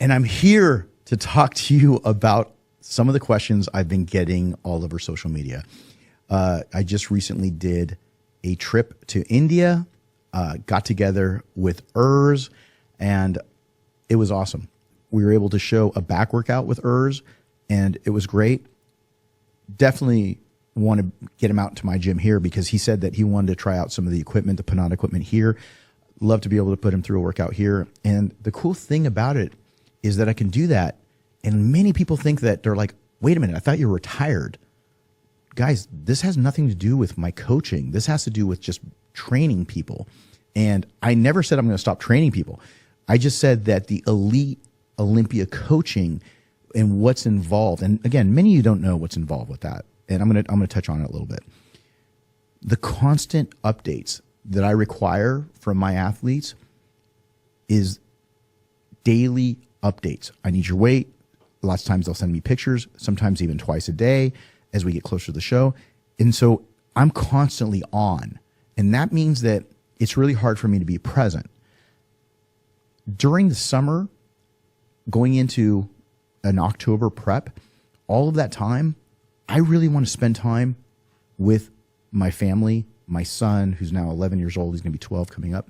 And I'm here to talk to you about some of the questions I've been getting all over social media. I just recently did a trip to India, got together with Urs, and it was awesome. We were able to show a back workout with Urs, and it was great. Definitely want to get him out to my gym here because he said that he wanted to try out some of the equipment, the Panada equipment here. Love to be able to put him through a workout here. And the cool thing about it is that I can do that. And many people think that they're like, wait a minute, I thought you were retired. Guys, this has nothing to do with my coaching. This has to do with just training people. And I never said I'm going to stop training people. I just said that the elite Olympia coaching and what's involved. And again, many of you don't know what's involved with that. And I'm going to touch on it a little bit. The constant updates that I require from my athletes is daily updates. I need your weight. Lots of times they'll send me pictures, sometimes even twice a day as we get closer to the show. And so I'm constantly on. And that means that it's really hard for me to be present. During the summer, going into an October prep, all of that time, I really want to spend time with my family, my son, who's now 11 years old. He's going to be 12 coming up.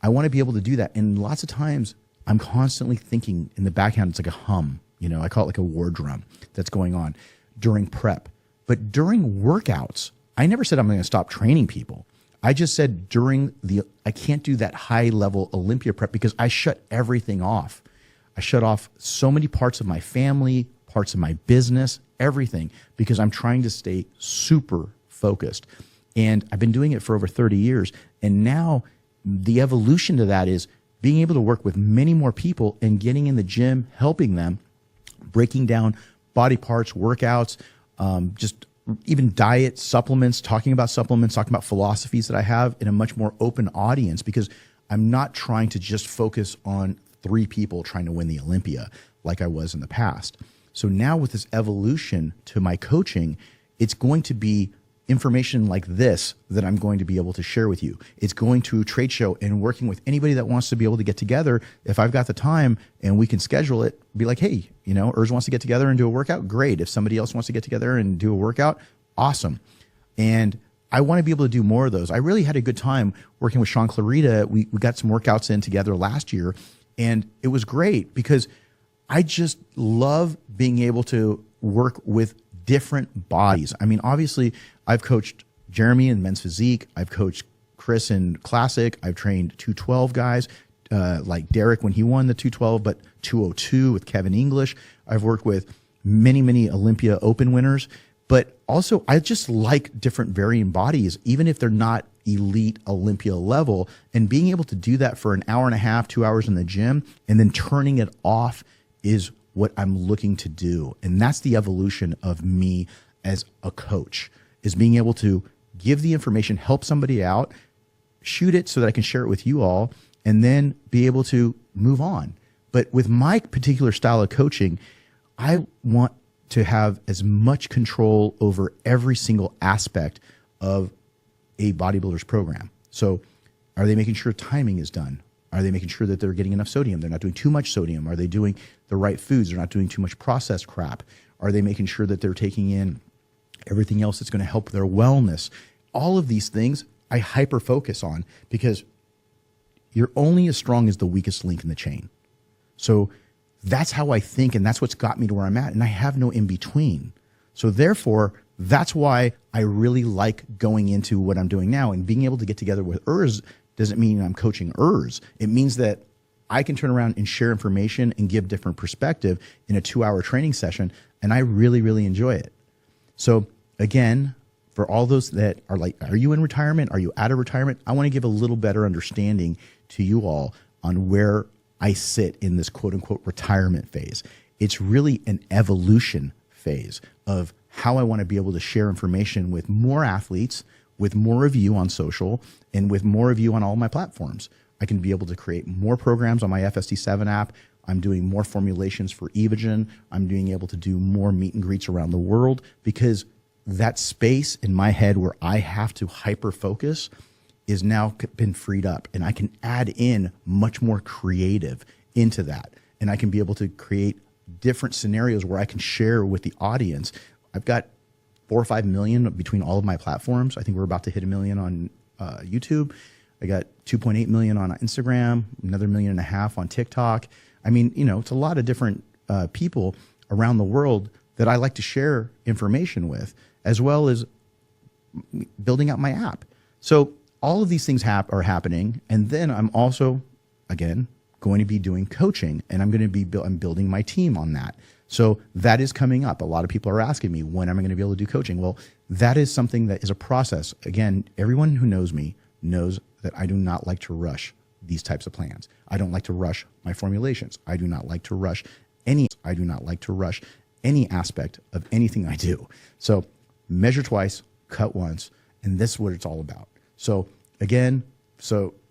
I want to be able to do that. And lots of times I'm constantly thinking in the background, it's like a hum, you know, I call it like a war drum that's going on during prep. But during workouts, I never said I'm going to stop training people. I just said I can't do that high level Olympia prep because I shut everything off. I shut off so many parts of my family, parts of my business, everything, because I'm trying to stay super focused. And I've been doing it for over 30 years. And now the evolution to that is being able to work with many more people and getting in the gym, helping them, breaking down body parts, workouts, just even diet, supplements, talking about philosophies that I have in a much more open audience, because I'm not trying to just focus on 3 people trying to win the Olympia like I was in the past. So now with this evolution to my coaching, it's going to be information like this that I'm going to be able to share with you. It's going to a trade show and working with anybody that wants to be able to get together. If I've got the time and we can schedule it, be like, hey, you know, Urs wants to get together and do a workout. Great. If somebody else wants to get together and do a workout, awesome. And I want to be able to do more of those. I really had a good time working with Sean Clarita. We got some workouts in together last year, and it was great because I just love being able to work with different bodies. I mean, obviously, I've coached Jeremy in men's physique. I've coached Chris in classic. I've trained 212 guys, like Derek when he won the 212, but 202 with Kevin English. I've worked with many Olympia Open winners. But also, I just like different varying bodies, even if they're not elite Olympia level. And being able to do that for an hour and a half, 2 hours in the gym, and then turning it off is what I'm looking to do. And that's the evolution of me as a coach, is being able to give the information, help somebody out, shoot it so that I can share it with you all, and then be able to move on. But with my particular style of coaching, I want to have as much control over every single aspect of a bodybuilder's program. So are they making sure timing is done? Are they making sure that they're getting enough sodium? They're not doing too much sodium. Are they doing the right foods? They're not doing too much processed crap. Are they making sure that they're taking in everything else that's going to help their wellness? All of these things I hyper focus on, because you're only as strong as the weakest link in the chain. So that's how I think, and that's what's got me to where I'm at, and I have no in between. So therefore, that's why I really like going into what I'm doing now, and being able to get together with Urs doesn't mean I'm coaching Urs. It means that I can turn around and share information and give different perspective in a 2-hour training session, and I really enjoy it. So again, for all those that are like, are you in retirement? Are you out of retirement? I want to give a little better understanding to you all on where I sit in this quote unquote retirement phase. It's really an evolution phase of how I want to be able to share information with more athletes, with more of you on social, and with more of you on all my platforms. I can be able to create more programs on my FSD7 app. I'm doing more formulations for Evogen. I'm being able to do more meet and greets around the world, because that space in my head where I have to hyper focus is now been freed up, and I can add in much more creative into that. and I can be able to create different scenarios where I can share with the audience. I've got 4 or 5 million between all of my platforms. I think we're about to hit 1 million on YouTube. I got 2.8 million on Instagram, another 1.5 million on TikTok. I mean, you know, it's a lot of different people around the world that I like to share information with, as well as building out my app. So all of these things are happening. And then I'm also, again, going to be doing coaching, and I'm building my team on that. So that is coming up. A lot of people are asking me, when am I going to be able to do coaching? Well, that is something that is a process. Again, everyone who knows me knows that I do not like to rush these types of plans. I don't like to rush my formulations. I do not like to rush any aspect of anything I do. So measure twice, cut once, and this is what it's all about. So again,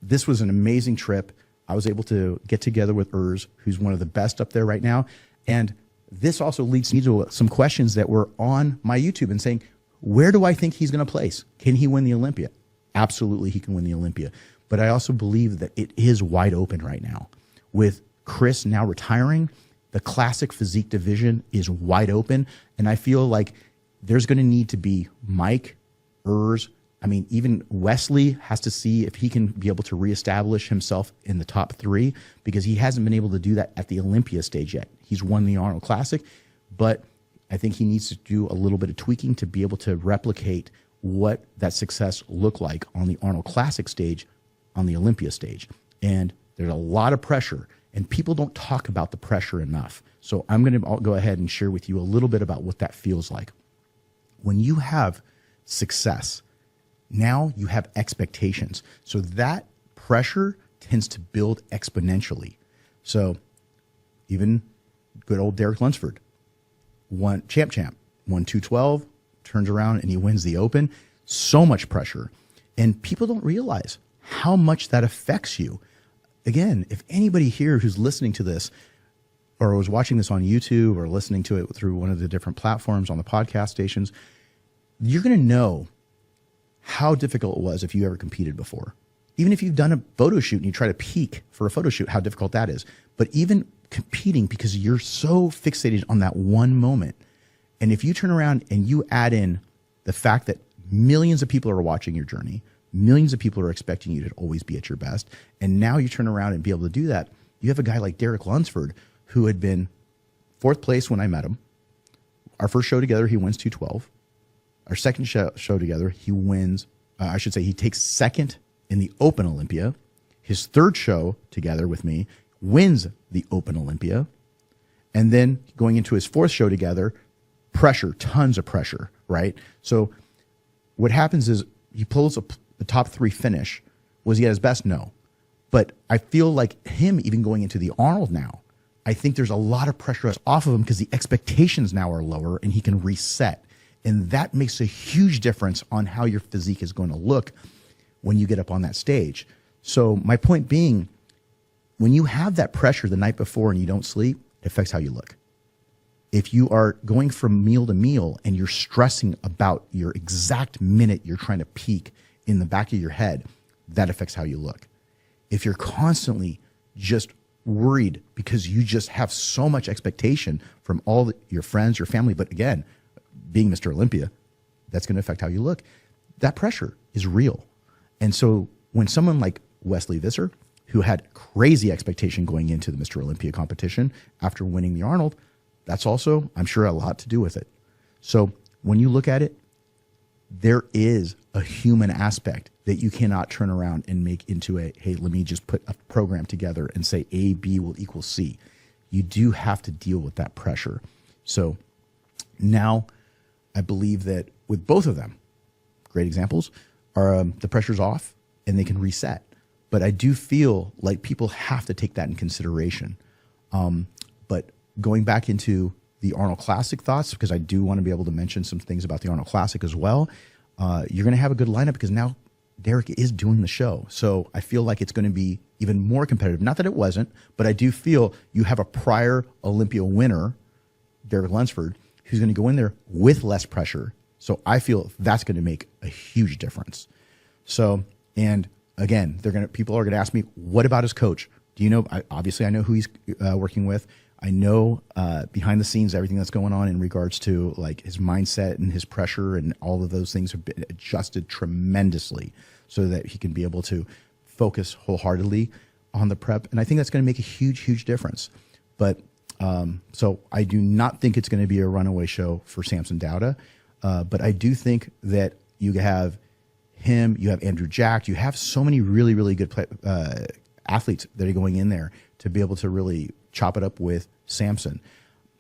this was an amazing trip. I was able to get together with Urs, who's one of the best up there right now. And this also leads me to some questions that were on my YouTube and saying, where do I think he's going to place? Can he win the Olympia? Absolutely, he can win the Olympia. But I also believe that it is wide open right now. With Chris now retiring, the classic physique division is wide open. And I feel like there's going to need to be Mike, Urs, I mean, even Wesley has to see if he can be able to reestablish himself in the top 3, because he hasn't been able to do that at the Olympia stage yet. He's won the Arnold Classic, but I think he needs to do a little bit of tweaking to be able to replicate what that success looked like on the Arnold Classic stage on the Olympia stage. And there's a lot of pressure, and people don't talk about the pressure enough. So I'm going to go ahead and share with you a little bit about what that feels like. When you have success, now you have expectations. So that pressure tends to build exponentially. So even good old Derek Lunsford, won won 212, turns around and he wins the Open. So much pressure. And people don't realize how much that affects you. Again, if anybody here who's listening to this or was watching this on YouTube or listening to it through one of the different platforms on the podcast stations, you're going to know how difficult it was if you ever competed before. Even if you've done a photo shoot and you try to peak for a photo shoot, how difficult that is. But even competing, because you're so fixated on that one moment. And if you turn around and you add in the fact that millions of people are watching your journey, millions of people are expecting you to always be at your best, and now you turn around and be able to do that, you have a guy like Derek Lunsford, who had been 4th place when I met him. Our first show together, he wins 212. Our second show together, he wins, he takes 2nd in the Open Olympia. His 3rd show together with me, wins the Open Olympia. And then going into his 4th show together, pressure, tons of pressure, right? So what happens is he pulls the top 3 finish. Was he at his best? No. But I feel like him even going into the Arnold now, I think there's a lot of pressure off of him because the expectations now are lower and he can reset. And that makes a huge difference on how your physique is going to look when you get up on that stage. So my point being, when you have that pressure the night before and you don't sleep, it affects how you look. If you are going from meal to meal and you're stressing about your exact minute you're trying to peak in the back of your head, that affects how you look. If you're constantly just worried because you just have so much expectation from all your friends, your family, but again, being Mr. Olympia, that's going to affect how you look. That pressure is real. And so when someone like Wesley Visser, who had crazy expectation going into the Mr. Olympia competition after winning the Arnold, that's also, I'm sure, a lot to do with it. So when you look at it, there is a human aspect that you cannot turn around and make into a, hey, let me just put a program together and say A, B will equal C. You do have to deal with that pressure. So now I believe that with both of them, great examples, are the pressure's off and they can reset. But I do feel like people have to take that in consideration. But going back into the Arnold Classic thoughts, because I do want to be able to mention some things about the Arnold Classic as well, you're going to have a good lineup because now Derek is doing the show. So I feel like it's going to be even more competitive. Not that it wasn't, but I do feel you have a prior Olympia winner, Derek Lunsford, who's going to go in there with less pressure. So I feel that's going to make a huge difference. So, and again, people are going to ask me, what about his coach? Do you know, obviously I know who he's working with. I know behind the scenes, everything that's going on in regards to like his mindset and his pressure and all of those things have been adjusted tremendously so that he can be able to focus wholeheartedly on the prep. And I think that's going to make a huge, huge difference. But so I do not think it's going to be a runaway show for Samson Dauda. But I do think that you have him, you have Andrew Jack, you have so many really, really good athletes that are going in there to be able to really chop it up with Samson.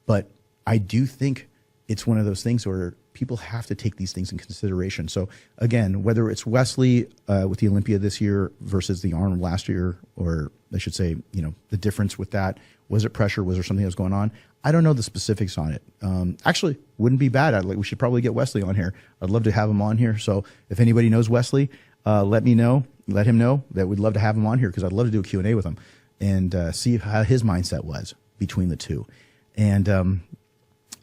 But I do think it's one of those things where people have to take these things in consideration. So again, whether it's Wesley with the Olympia this year versus the Arnold last year, or I should say, you know, the difference with that, was it pressure? Was there something that was going on? I don't know the specifics on it. Actually, wouldn't be bad. We should probably get Wesley on here. I'd love to have him on here. So if anybody knows Wesley, let me know. Let him know that we'd love to have him on here because I'd love to do a Q&A with him and see how his mindset was between the two. And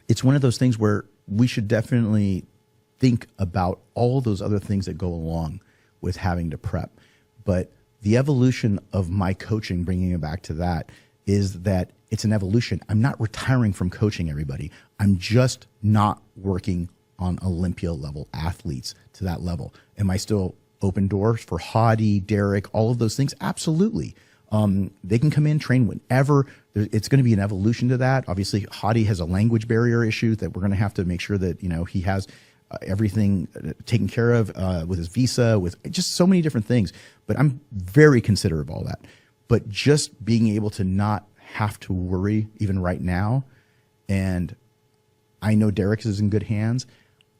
it's one of those things where we should definitely think about all those other things that go along with having to prep. But the evolution of my coaching, bringing it back to that, is that it's an evolution. I'm not retiring from coaching, everybody. I'm just not working on Olympia level athletes to that level. Am I still open doors for Hadi, Derek, all of those things? Absolutely. They can come in, train whenever. It's going to be an evolution to that. Obviously, Hadi has a language barrier issue that we're going to have to make sure that, you know, he has everything taken care of with his visa, with just so many different things. But I'm very considerate of all that. But just being able to not have to worry even right now, and I know Derek is in good hands,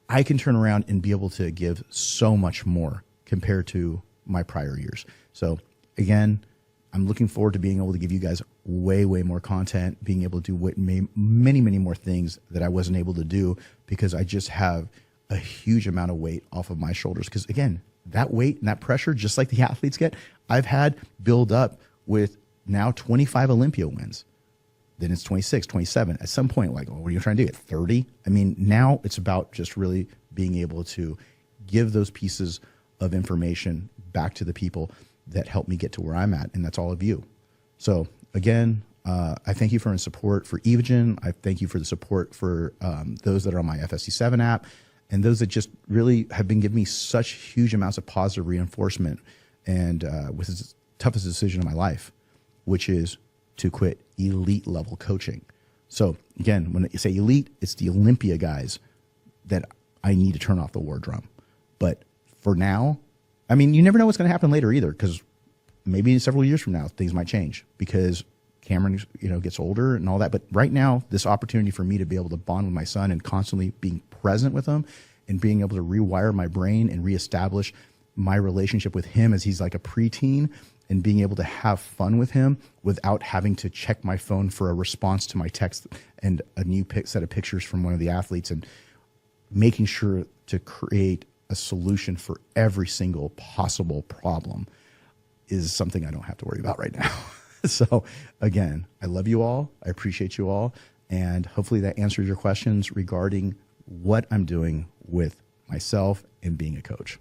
I can turn around and be able to give so much more compared to my prior years. So again, I'm looking forward to being able to give you guys way, way more content, being able to do many, many more things that I wasn't able to do because I just have a huge amount of weight off of my shoulders. Because again, that weight and that pressure, just like the athletes get, I've had build up with now 25 Olympia wins. Then it's 26, 27. At some point, like, what are you trying to do at 30? I mean, now it's about just really being able to give those pieces of information back to the people that helped me get to where I'm at, and that's all of you. So again, I thank you for your support for Evogen. I thank you for the support for those that are on my FSC7 app, and those that just really have been giving me such huge amounts of positive reinforcement, and with the toughest decision of my life, which is to quit elite level coaching. So again, when you say elite, it's the Olympia guys that I need to turn off the war drum. But for now, I mean, you never know what's going to happen later either, because maybe in several years from now, things might change because Cameron, you know, gets older and all that. But right now, this opportunity for me to be able to bond with my son and constantly being present with him and being able to rewire my brain and reestablish my relationship with him as he's like a preteen, and being able to have fun with him without having to check my phone for a response to my text and a new set of pictures from one of the athletes, and making sure to create a solution for every single possible problem is something I don't have to worry about right now. So again, I love you all. I appreciate you all. And hopefully that answers your questions regarding what I'm doing with myself and being a coach.